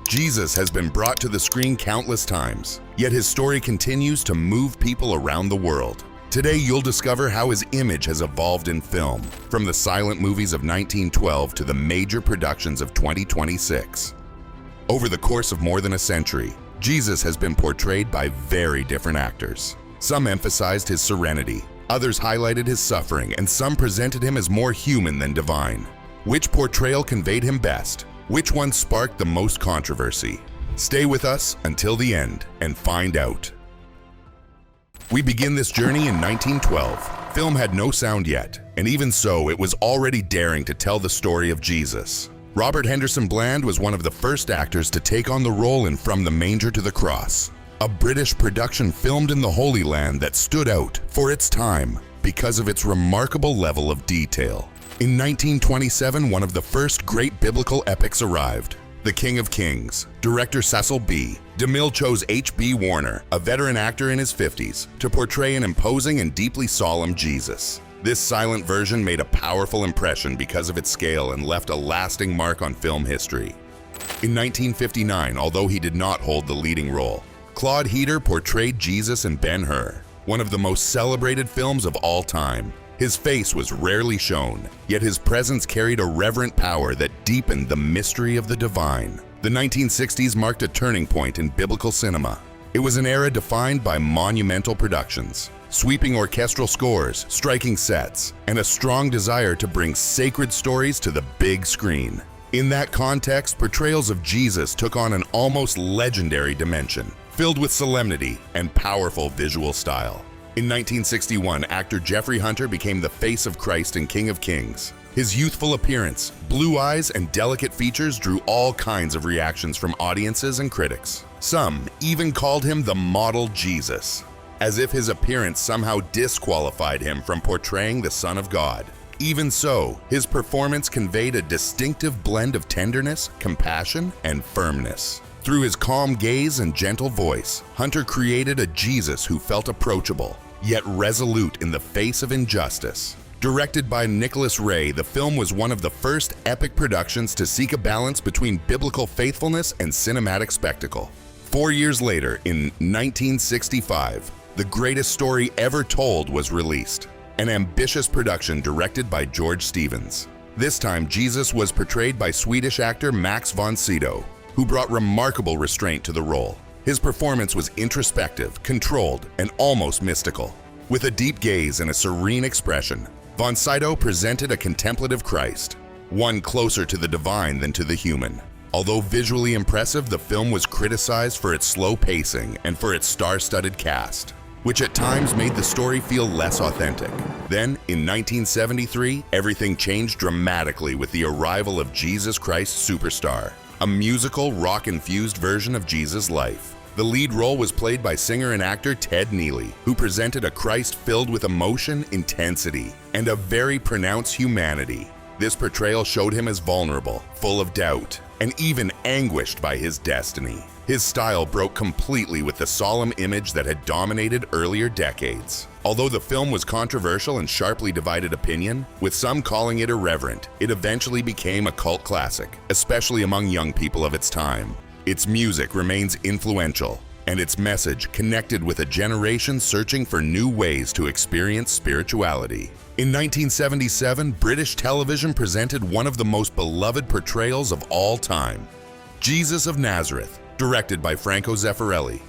Jesus has been brought to the screen countless times, yet his story continues to move people around the world. Today, you'll discover how his image has evolved in film, from the silent movies of 1912 to the major productions of 2026. Over the course of more than a century, Jesus has been portrayed by very different actors. Some emphasized his serenity, others highlighted his suffering, and some presented him as more human than divine. Which portrayal conveyed him best? Which one sparked the most controversy? Stay with us until the end and find out. We begin this journey in 1912. Film had no sound yet, and even so, it was already daring to tell the story of Jesus. Robert Henderson Bland was one of the first actors to take on the role in From the Manger to the Cross, a British production filmed in the Holy Land that stood out for its time because of its remarkable level of detail. In 1927, one of the first great biblical epics arrived, The King of Kings. Director Cecil B. DeMille chose H.B. Warner, a veteran actor in his 50s, to portray an imposing and deeply solemn Jesus. This silent version made a powerful impression because of its scale and left a lasting mark on film history. In 1959, although he did not hold the leading role, Claude Heater portrayed Jesus in Ben-Hur, one of the most celebrated films of all time. His face was rarely shown, yet his presence carried a reverent power that deepened the mystery of the divine. The 1960s marked a turning point in biblical cinema. It was an era defined by monumental productions, sweeping orchestral scores, striking sets, and a strong desire to bring sacred stories to the big screen. In that context, portrayals of Jesus took on an almost legendary dimension, filled with solemnity and powerful visual style. In 1961, actor Jeffrey Hunter became the face of Christ in King of Kings. His youthful appearance, blue eyes, and delicate features drew all kinds of reactions from audiences and critics. Some even called him the model Jesus, as if his appearance somehow disqualified him from portraying the Son of God. Even so, his performance conveyed a distinctive blend of tenderness, compassion, and firmness. Through his calm gaze and gentle voice, Hunter created a Jesus who felt approachable, yet resolute in the face of injustice. Directed by Nicholas Ray, the film was one of the first epic productions to seek a balance between biblical faithfulness and cinematic spectacle. 4 years later, in 1965, the greatest story ever told was released, an ambitious production directed by George Stevens. This time, Jesus was portrayed by Swedish actor Max von Sydow, who brought remarkable restraint to the role. His performance was introspective, controlled, and almost mystical. With a deep gaze and a serene expression, von Sydow presented a contemplative Christ, one closer to the divine than to the human. Although visually impressive, the film was criticized for its slow pacing and for its star-studded cast, which at times made the story feel less authentic. Then, in 1973, everything changed dramatically with the arrival of Jesus Christ Superstar, a musical, rock-infused version of Jesus' life. The lead role was played by singer and actor Ted Neeley, who presented a Christ filled with emotion, intensity, and a very pronounced humanity. This portrayal showed him as vulnerable, full of doubt, and even anguished by his destiny. His style broke completely with the solemn image that had dominated earlier decades. Although the film was controversial and sharply divided opinion, with some calling it irreverent, it eventually became a cult classic, especially among young people of its time. Its music remains influential, and its message connected with a generation searching for new ways to experience spirituality. In 1977, British television presented one of the most beloved portrayals of all time, Jesus of Nazareth, directed by Franco Zeffirelli.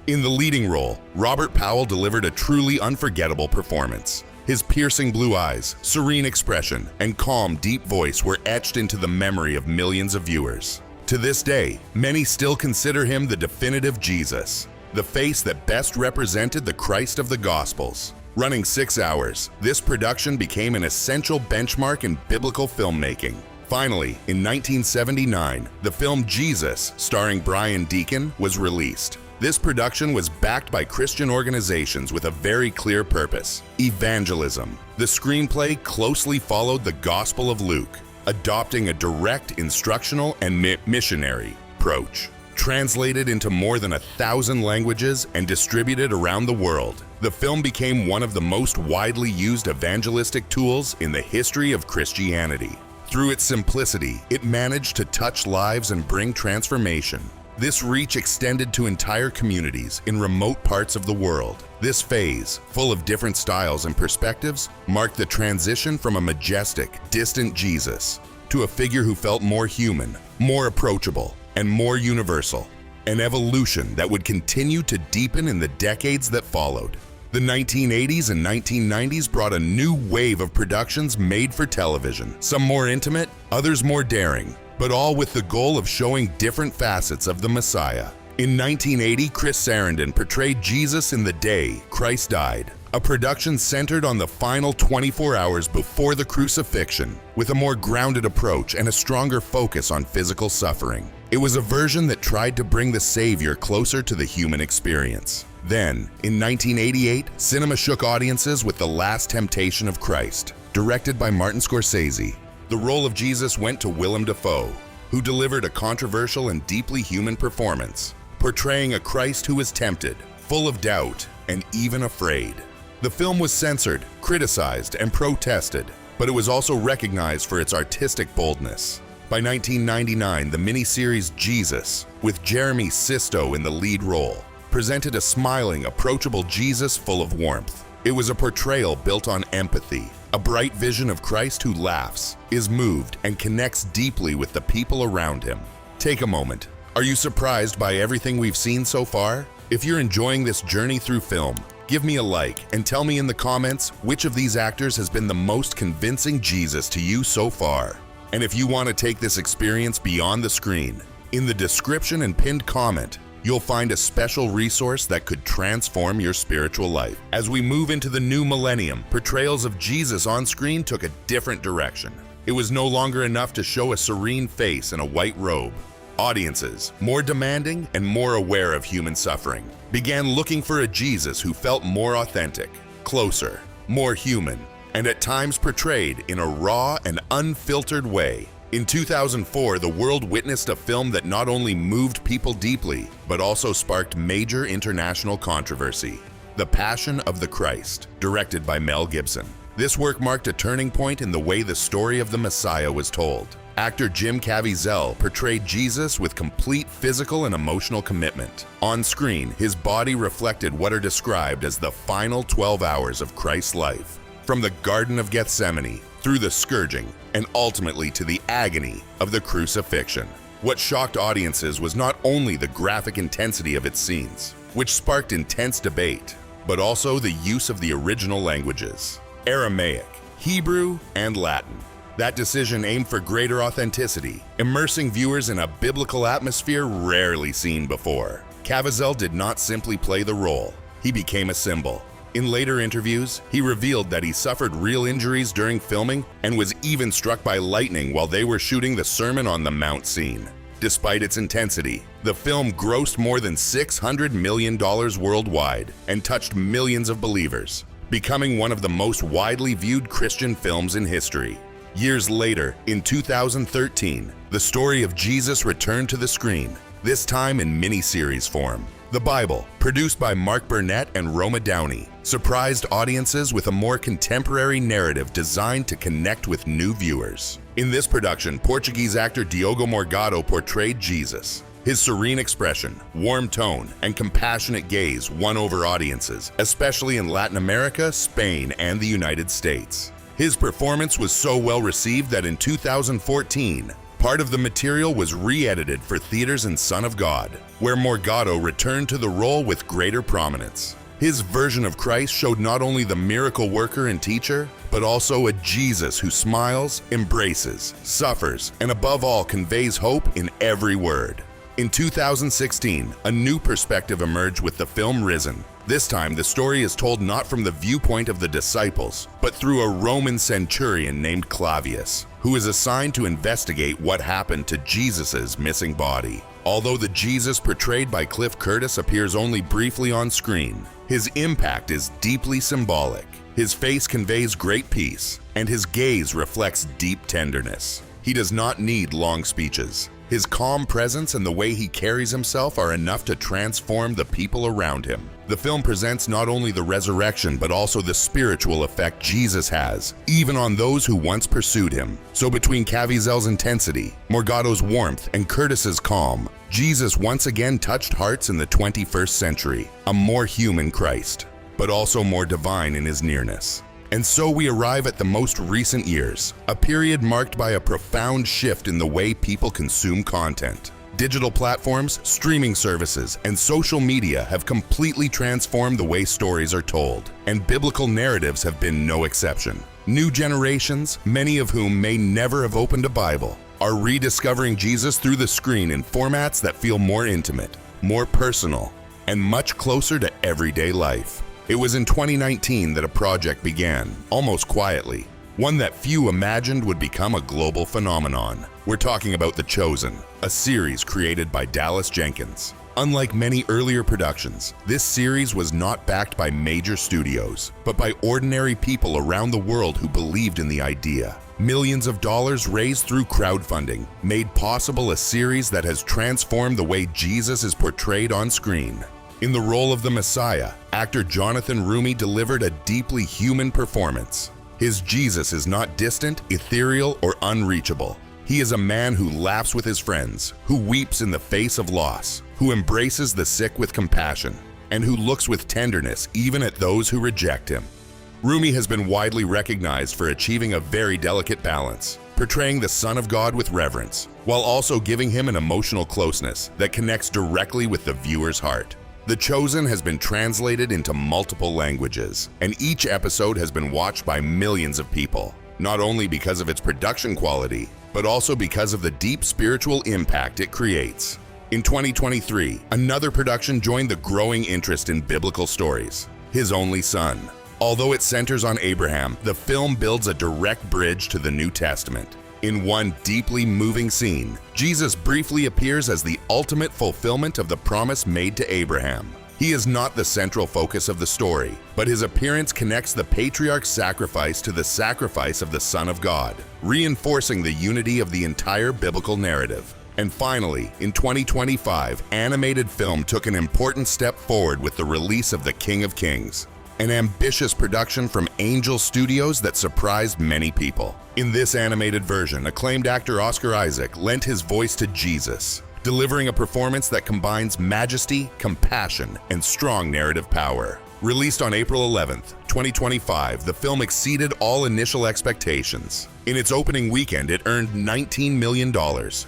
In the leading role, Robert Powell delivered a truly unforgettable performance. His piercing blue eyes, serene expression, and calm, deep voice were etched into the memory of millions of viewers. To this day, many still consider him the definitive Jesus, the face that best represented the Christ of the Gospels. Running 6 hours, this production became an essential benchmark in biblical filmmaking. Finally, in 1979, the film Jesus, starring Brian Deacon, was released. This production was backed by Christian organizations with a very clear purpose: evangelism. The screenplay closely followed the Gospel of Luke, adopting a direct instructional and missionary approach. Translated into more than 1,000 languages and distributed around the world, the film became one of the most widely used evangelistic tools in the history of Christianity. Through its simplicity, it managed to touch lives and bring transformation. This reach extended to entire communities in remote parts of the world. This phase, full of different styles and perspectives, marked the transition from a majestic, distant Jesus to a figure who felt more human, more approachable, and more universal. An evolution that would continue to deepen in the decades that followed. The 1980s and 1990s brought a new wave of productions made for television, some more intimate, others more daring, but all with the goal of showing different facets of the Messiah. In 1980, Chris Sarandon portrayed Jesus in The Day Christ Died, a production centered on the final 24 hours before the crucifixion, with a more grounded approach and a stronger focus on physical suffering. It was a version that tried to bring the Savior closer to the human experience. Then, in 1988, cinema shook audiences with The Last Temptation of Christ, directed by Martin Scorsese. The role of Jesus went to Willem Dafoe, who delivered a controversial and deeply human performance, portraying a Christ who was tempted, full of doubt, and even afraid. The film was censored, criticized, and protested, but it was also recognized for its artistic boldness. By 1999, the miniseries Jesus, with Jeremy Sydow in the lead role, presented a smiling, approachable Jesus full of warmth. It was a portrayal built on empathy, a bright vision of Christ who laughs, is moved, and connects deeply with the people around him. Take a moment. Are you surprised by everything we've seen so far? If you're enjoying this journey through film, give me a like and tell me in the comments which of these actors has been the most convincing Jesus to you so far. And if you want to take this experience beyond the screen, in the description and pinned comment, you'll find a special resource that could transform your spiritual life. As we move into the new millennium, portrayals of Jesus on screen took a different direction. It was no longer enough to show a serene face in a white robe. Audiences, more demanding and more aware of human suffering, began looking for a Jesus who felt more authentic, closer, more human, and at times portrayed in a raw and unfiltered way. In 2004, the world witnessed a film that not only moved people deeply, but also sparked major international controversy. The Passion of the Christ, directed by Mel Gibson. This work marked a turning point in the way the story of the Messiah was told. Actor Jim Caviezel portrayed Jesus with complete physical and emotional commitment. On screen, his body reflected what are described as the final 12 hours of Christ's life. From the Garden of Gethsemane, through the scourging, and ultimately to the agony of the crucifixion. What shocked audiences was not only the graphic intensity of its scenes, which sparked intense debate, but also the use of the original languages, Aramaic, Hebrew, and Latin. That decision aimed for greater authenticity, immersing viewers in a biblical atmosphere rarely seen before. Caviezel did not simply play the role, he became a symbol. In later interviews, he revealed that he suffered real injuries during filming and was even struck by lightning while they were shooting the Sermon on the Mount scene. Despite its intensity, the film grossed more than $600 million worldwide and touched millions of believers, becoming one of the most widely viewed Christian films in history. Years later, in 2013, the story of Jesus returned to the screen, this time in miniseries form. The Bible, produced by Mark Burnett and Roumie Downey, surprised audiences with a more contemporary narrative designed to connect with new viewers. In this production, Portuguese actor Diogo Morgado portrayed Jesus. His serene expression, warm tone, and compassionate gaze won over audiences, especially in Latin America, Spain, and the United States. His performance was so well received that in 2014, part of the material was re-edited for theaters in Son of God, where Morgado returned to the role with greater prominence. His version of Christ showed not only the miracle worker and teacher, but also a Jesus who smiles, embraces, suffers, and above all conveys hope in every word. In 2016, a new perspective emerged with the film Risen. This time, the story is told not from the viewpoint of the disciples, but through a Roman centurion named Caviezel, who is assigned to investigate what happened to Jesus' missing body. Although the Jesus portrayed by Cliff Curtis appears only briefly on screen, his impact is deeply symbolic. His face conveys great peace, and his gaze reflects deep tenderness. He does not need long speeches. His calm presence and the way he carries himself are enough to transform the people around him. The film presents not only the resurrection, but also the spiritual effect Jesus has, even on those who once pursued him. So between Caviezel's intensity, Morgado's warmth, and Curtis's calm, Jesus once again touched hearts in the 21st century, a more human Christ, but also more divine in his nearness. And so we arrive at the most recent years, a period marked by a profound shift in the way people consume content. Digital platforms, streaming services, and social media have completely transformed the way stories are told, and biblical narratives have been no exception. New generations, many of whom may never have opened a Bible, are rediscovering Jesus through the screen in formats that feel more intimate, more personal, and much closer to everyday life. It was in 2019 that a project began, almost quietly, one that few imagined would become a global phenomenon. We're talking about The Chosen, a series created by Dallas Jenkins. Unlike many earlier productions, this series was not backed by major studios, but by ordinary people around the world who believed in the idea. Millions of dollars raised through crowdfunding made possible a series that has transformed the way Jesus is portrayed on screen. In the role of the Messiah, actor Jonathan Roumie delivered a deeply human performance. His Jesus is not distant, ethereal, or unreachable. He is a man who laughs with his friends, who weeps in the face of loss, who embraces the sick with compassion, and who looks with tenderness even at those who reject him. Roumie has been widely recognized for achieving a very delicate balance, portraying the Son of God with reverence, while also giving him an emotional closeness that connects directly with the viewer's heart. The Chosen has been translated into multiple languages, and each episode has been watched by millions of people, not only because of its production quality, but also because of the deep spiritual impact it creates. In 2023, another production joined the growing interest in biblical stories, His Only Son. Although it centers on Abraham, the film builds a direct bridge to the New Testament. In one deeply moving scene, Jesus briefly appears as the ultimate fulfillment of the promise made to Abraham. He is not the central focus of the story, but his appearance connects the patriarch's sacrifice to the sacrifice of the Son of God, reinforcing the unity of the entire biblical narrative. And finally, in 2025, animated film took an important step forward with the release of The King of Kings, an ambitious production from Angel Studios that surprised many people. In this animated version, acclaimed actor Oscar Isaac lent his voice to Jesus, delivering a performance that combines majesty, compassion, and strong narrative power. Released on April 11th, 2025, the film exceeded all initial expectations. In its opening weekend, it earned $19 million,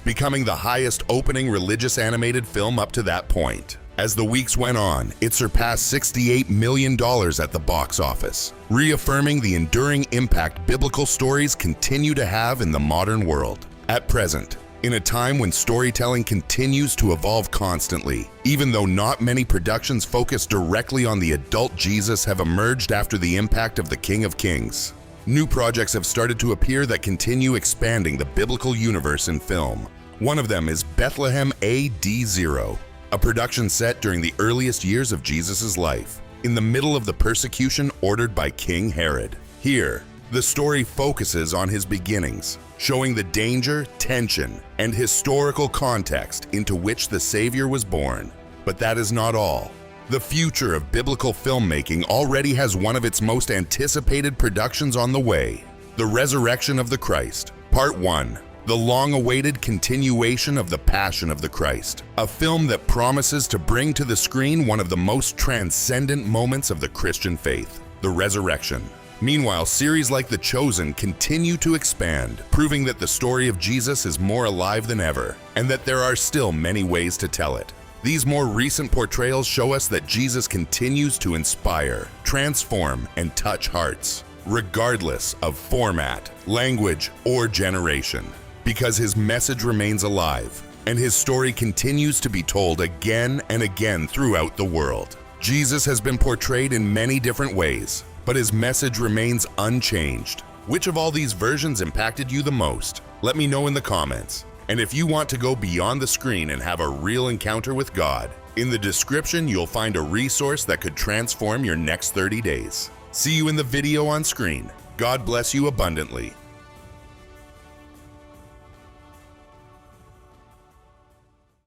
becoming the highest opening religious animated film up to that point. As the weeks went on, it surpassed $68 million at the box office, reaffirming the enduring impact biblical stories continue to have in the modern world. At present, in a time when storytelling continues to evolve constantly, even though not many productions focus directly on the adult Jesus have emerged after the impact of The King of Kings, new projects have started to appear that continue expanding the biblical universe in film. One of them is Bethlehem A.D. 0. A production set during the earliest years of Jesus' life, in the middle of the persecution ordered by King Herod. Here, the story focuses on his beginnings, showing the danger, tension, and historical context into which the Savior was born. But that is not all. The future of biblical filmmaking already has one of its most anticipated productions on the way, The Resurrection of the Christ, Part 1. The long-awaited continuation of the Passion of the Christ, a film that promises to bring to the screen one of the most transcendent moments of the Christian faith, the resurrection. Meanwhile, series like The Chosen continue to expand, proving that the story of Jesus is more alive than ever, and that there are still many ways to tell it. These more recent portrayals show us that Jesus continues to inspire, transform, and touch hearts, regardless of format, language, or generation. Because his message remains alive, and his story continues to be told again and again throughout the world. Jesus has been portrayed in many different ways, but his message remains unchanged. Which of all these versions impacted you the most? Let me know in the comments. And if you want to go beyond the screen and have a real encounter with God, in the description you'll find a resource that could transform your next 30 days. See you in the video on screen. God bless you abundantly.